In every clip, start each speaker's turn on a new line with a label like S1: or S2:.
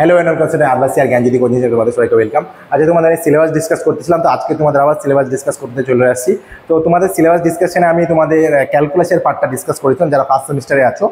S1: Hello and welcome to Abbasi আর Gyanjyoti coaching centre, তোমাদের সবাইকে ওয়েলকাম। আজকে তোমাদের সিলেবাস ডিসকাস করতেছিলাম, তো আজকে তোমাদের আবার সিলেবাস ডিসকাস করতে চলে আসছি। তো তোমাদের সিলেবাস ডিসকাশনে আমি তোমাদের ক্যালকুলাসের পার্টটা ডিসকাস করেছিলাম। যারা ফার্স্ট সেমিস্টারে আছো,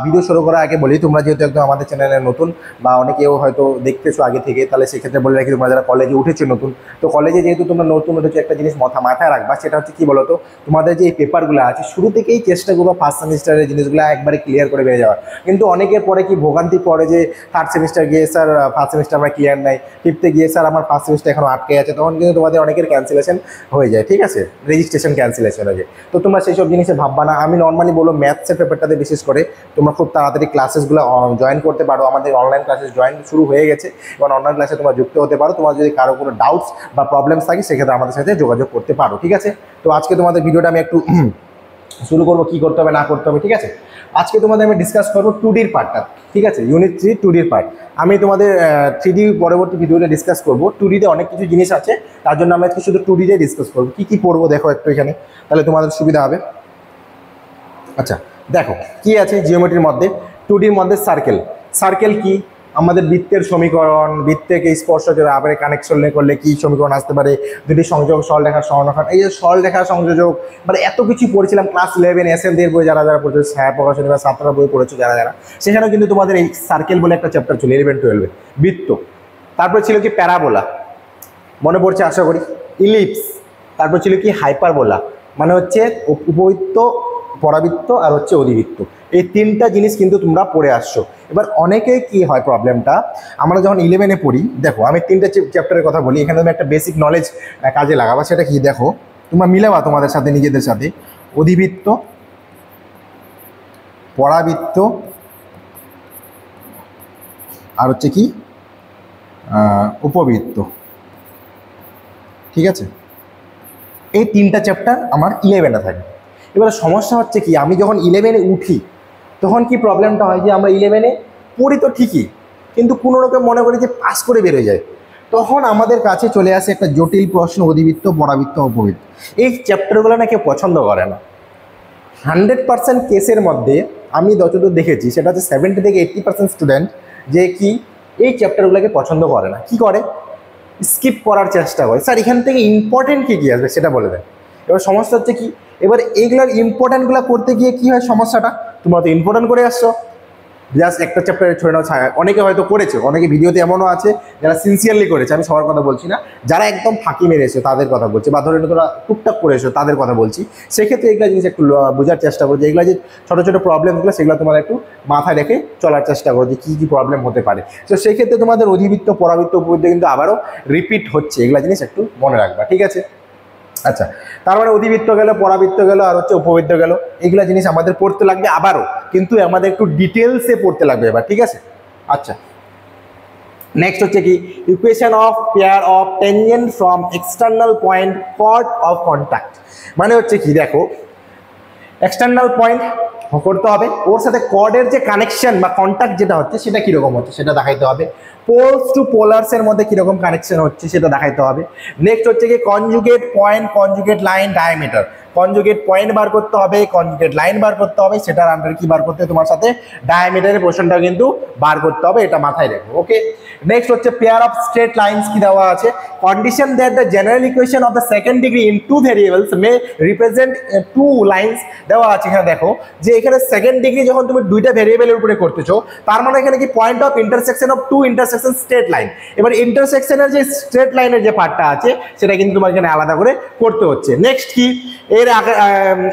S1: ভিডিও শুরু করার আগে বলি, তোমরা যেহেতু একদম আমাদের চ্যানেলে নতুন বা অনেকেও হয়তো দেখতেছো আগে থেকে, তাহলে সেক্ষেত্রে বলে রাখি, তোমরা যারা কলেজে উঠেছো নতুন, তো কলেজে যেহেতু তোমরা নতুন উঠেছো, একটা জিনিস মাথায় রাখবা, সেটা হচ্ছে কি বলতো, তোমাদের যে এই পেপারগুলো আছে শুরু থেকেই চেষ্টা করবো ফার্স্ট সেমিস্টারের জিনিসগুলো একবারে ক্লিয়ার করে বেরিয়ে যাওয়ার। কিন্তু অনেকের পরে কি ভোগান্তি পড়ে যে থার্ড সেমিস্টার গিয়ে স্যার ফার্স্ট সেমিস্টার আমার ক্লিয়ার নাই, ফিফথে গিয়ে স্যার আমার ফার্স্ট সেমিস্টার এখনো আটকে আছে, তখন কিন্তু তোমাদের অনেকের ক্যান্সেলেশন হয়ে যায়, ঠিক আছে, রেজিস্ট্রেশন ক্যান্সেলেশন হয়ে যায়। তো তোমরা সেই সব জিনিসে ভাববা না। আমি নর্মালি বলবো ম্যাথসের পেপারটাতে বিশেষ করে তোমরা খুব তাড়াতাড়ি ক্লাসেসগুলো জয়েন করতে পারো। আমাদের অনলাইন ক্লাসেস জয়েন শুরু হয়ে গেছে এবং অনলাইন ক্লাসে তোমরা যুক্ত হতে পারো। তোমার যদি কারো কোনো ডাউটস বা প্রবলেমস থাকে সেক্ষেত্রে আমাদের সাথে যোগাযোগ করতে পারো, ঠিক আছে। তো আজকে তোমাদের ভিডিওটা আমি একটু শুরু করবো, কী করতে হবে না করতে হবে, ঠিক আছে। আজকে তোমাদের আমি ডিসকাস করবো 2Dর পার্টটা, ঠিক আছে, ইউনিট 3 2Dর পার্ট। আমি তোমাদের 3D পরবর্তী ভিডিওতে ডিসকাস করবো। 2Dতে অনেক কিছু জিনিস আছে, তার জন্য আমি আজকে শুধু 2Dতে ডিসকাস করবো। কী পড়বো দেখো একটু এখানে, তাহলে তোমাদের সুবিধা হবে। আচ্ছা দেখো কি আছে জিওমেট্রির মধ্যে। 2Dর মধ্যে সার্কেল কি, আমাদের বৃত্তের সমীকরণ, বৃত্তকে স্পর্শকের আবার কানেকশন করলে কি সমীকরণ আসতে পারে, দুটি সংযোগ, সরলরেখা সংরক্ষণ, এই যে সরলরেখা সংযোজক, মানে এত কিছু পড়েছিলাম ক্লাস 11 SM দের বই যারা পড়েছো, ছায়া প্রকাশনী বা ছাত্ররা বই পড়েছো যারা, সেখানেও কিন্তু তোমাদের এই সার্কেল বলে একটা চ্যাপ্টার ছিল 11-12 বৃত্ত। তারপর ছিল কি প্যারাবোলা, মনে পড়ছে আশা করি, ইলিপস, তারপর ছিল কি হাইপারবোলা, মানে হচ্ছে উপবৃত্ত, পরাবৃত্ত আর হচ্ছে অধিবৃত্ত। এই তিনটা জিনিস কিন্তু তোমরা পড়ে আসছো। এবার অনেকেই কি হয় প্রবলেমটা, আমরা যখন 11-এ পড়ি, দেখো আমি তিনটা চ্যাপ্টারের কথা বলি, এখানে তুমি একটা বেসিক নলেজ কাজে লাগাবা। সেটা কি দেখো, তোমরা মিলাবা তোমাদের সাথে, নিজেদের সাথে, অধিবৃত্ত, পরাবৃত্ত আর হচ্ছে কি উপবৃত্ত, ঠিক আছে। এই তিনটা চ্যাপ্টার আমার 11-এ থাকে। এবার সমস্যা হচ্ছে কি, আমি যখন 11-এ উঠি তখন কি প্রবলেমটা হয় যে আমরা 11-এ পড়ি তো ঠিকই, কিন্তু কোনো রকম মনে করি যে পাস করে বেরোয় যায়। তখন আমাদের কাছে চলে আসে একটা জটিল প্রশ্ন, অধিবৃত্ত, পরাবৃত্ত, উপবৃত্ত। এই চ্যাপ্টারগুলো না কেউ পছন্দ করে না। 100% কেসের মধ্যে আমি যতদূর দেখেছি সেটা হচ্ছে 70 থেকে 80% স্টুডেন্ট যে কি এই চ্যাপ্টারগুলোকে পছন্দ করে না, কি করে, স্কিপ করার চেষ্টা করে। স্যার এখান থেকে ইম্পর্টেন্ট কী আসবে সেটা বলে দেয়। এবার সমস্যা হচ্ছে কি, এবার এইগুলোর ইম্পর্টেন্টগুলো করতে গিয়ে কী হয় সমস্যাটা, তোমরা তো ইম্পর্টেন্ট করে আসছো, জাস্ট একটা চ্যাপ্টারে ছড়ে নাও ছায়া। অনেকে হয়তো করেছে, অনেকে ভিডিওতে এমনও আছে যারা সিনসিয়ারলি করেছে, আমি সবার কথা বলছি না, যারা একদম ফাঁকি মেরে এসো তাদের কথা বলছি, বা ধরে তোরা টুকটাক করে এসো তাদের কথা বলছি। সেক্ষেত্রে এগুলো জিনিস একটু বোঝার চেষ্টা করো যে এগুলো যে ছোটো ছোটো প্রবলেমগুলো সেগুলো তোমার একটু মাথায় রেখে চলার চেষ্টা করো যে কী কী প্রবলেম হতে পারে। তো সেই ক্ষেত্রে তোমাদের অধিবৃত্ত, পরাবৃত্ত, উপবৃত্ত কিন্তু আবারও রিপিট হচ্ছে, এগুলো জিনিস একটু মনে রাখবা, ঠিক আছে। আচ্ছা, তার মানে অধিবৃত্ত গেল, পরাবৃত্ত গেল আর হচ্ছে উপবৃত্ত গেল, এইগুলা জিনিস আমাদের পড়তে লাগবে আবারও, কিন্তু আমাদের একটু ডিটেলসে পড়তে লাগবে এবার, ঠিক আছে। আচ্ছা, নেক্সট হচ্ছে কি, equation of pair of tangent from external point chord of contact, মানে হচ্ছে কি দেখো, এক্সটার্নাল পয়েন্ট করতে হবে, ওর সাথে কর্ডের যে কানেকশন বা কন্ট্যাক্ট যেটা হচ্ছে সেটা কীরকম হচ্ছে সেটা দেখাইতে হবে। পোলস টু পোলার্সের মধ্যে কীরকম কানেকশন হচ্ছে সেটা দেখাইতে হবে। নেক্সট হচ্ছে কি conjugate point, conjugate line, diameter, conjugate point বার করতে হবে, কনজুগেট লাইন বার করতে হবে, সেটার আন্ডারে কি বার করতে হবে, তোমার সাথে ডায়ামিটারের পোর্শনটা কিন্তু বার করতে হবে, এটা মাথায় রেখো, ওকে। নেক্সট হচ্ছে পেয়ার অফ স্ট্রেট লাইন্স কি দেওয়া আছে, condition that the general equation of the second degree in two variables may represent two lines দেওয়া আছে। এখানে দেখো যে এখানে সেকেন্ড ডিগ্রি যখন তুমি দুইটা ভেরিয়েবলের উপরে করতেছো, তার মানে এখানে কি point of intersection of two intersection straight line. এবার ইন্টারসেকশনের যে স্ট্রেট লাইনের যে পার্টটা আছে সেটা কিন্তু তোমার এখানে আলাদা করে করতে হচ্ছে। নেক্সট কি, এর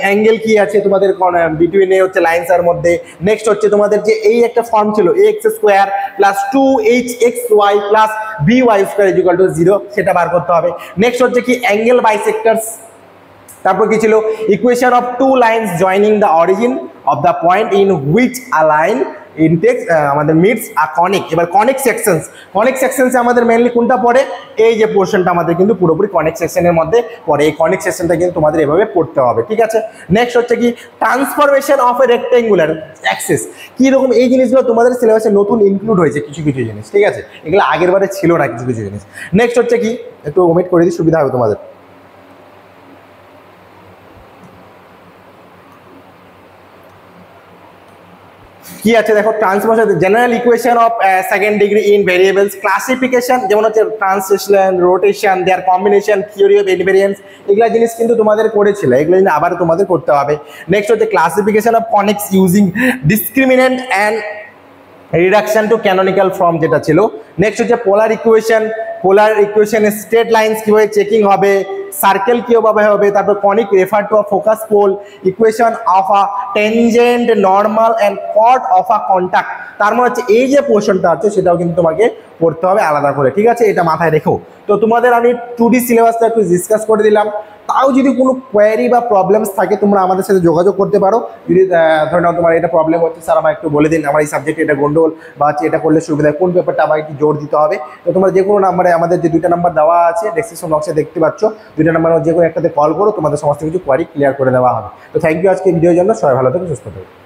S1: অ্যাঙ্গেল কি আছে তোমাদের বিটুইন এ হচ্ছে লাইনস এর মধ্যে। নেক্সট হচ্ছে তোমাদের যে এই একটা ফর্ম ছিল ax square plus 2hxy plus by square equal to 0, সেটা বার করতে হবে। নেক্সট হচ্ছে কি অ্যাঙ্গেল বাইসেক্টরস, তারপর কি ছিল equation of two lines joining the origin of the point in which a line ইনটেক্স আমাদের মিডস আ কনিক। এবার কনিক সেকশনসে আমাদের মেনলি কোনটা পড়ে, এই যে পোর্শনটা আমাদের কিন্তু পুরোপুরি কনিক সেকশনের মধ্যে পড়ে। এই কনিক সেকশনটা কিন্তু তোমাদের এভাবে পড়তে হবে, ঠিক আছে। নেক্সট হচ্ছে কি transformation of A rectangular Axis, কীরকম, এই জিনিসগুলো তোমাদের সিলেবাসে নতুন ইনক্লুড হয়েছে কিছু কিছু জিনিস, ঠিক আছে, এগুলো আগের বারে ছিল না কিছু কিছু জিনিস। নেক্সট হচ্ছে কি, একটু ওমিট করে দিই সুবিধা হবে তোমাদের। কি আছে দেখো, transformation, general equation of second degree in variables, classification যেমন হচ্ছে translation, rotation, their combination, theory of invariance, এগুলা জিনিস কিন্তু তোমাদের করেছিল, এগুলো কিন্তু আবার তোমাদের করতে হবে। নেক্সট হচ্ছে classification of conics using discriminant and reduction to canonical form যেটা ছিল। নেক্সট হচ্ছে পোলার ইকুয়েশন, পোলার ইকুয়েশনের স্ট্রেট লাইন্স কিভাবে চেকিং হবে, সার্কেল কিভাবে হবে, তারপর conic refer to a focus pole, equation of a tangent, normal and chord of a contact. তার মানে হচ্ছে এই যে পোর্শনটা আছে সেটাও কিন্তু তোমাকে পড়তে হবে আলাদা করে, ঠিক আছে, এটা মাথায় রেখো। তো তোমাদের আমি 2D সিলেবাসটা একটু ডিসকাস করে দিলাম। তাও যদি কোনো কোয়ারি বা প্রবলেমস থাকে তোমরা আমাদের সাথে যোগাযোগ করতে পারো। যদি ধরে নাও তোমার এটা প্রবলেম হচ্ছে, স্যার আমার একটু বলে দিন, আমার এই সাবজেক্টে এটা গন্ডগোল বা হচ্ছে এটা করলে সুবিধা, কোন পেপারটা আমাকে একটু জোর দিতে হবে, তো তোমরা যে কোনো নাম্বারে, আমাদের যে 2টা নাম্বার দেওয়া আছে ডেসক্রিপশন বক্সে দেখতে পাচ্ছ, 2টা নাম্বার যে কোনো একটাতে কল করো, তোমাদের সমস্ত কিছু কোয়ারি ক্লিয়ার করে দেওয়া হবে। তো থ্যাংক ইউ আজকে ভিডিওর জন্য, সবাই ভালো থেকো, সুস্থ থেকো।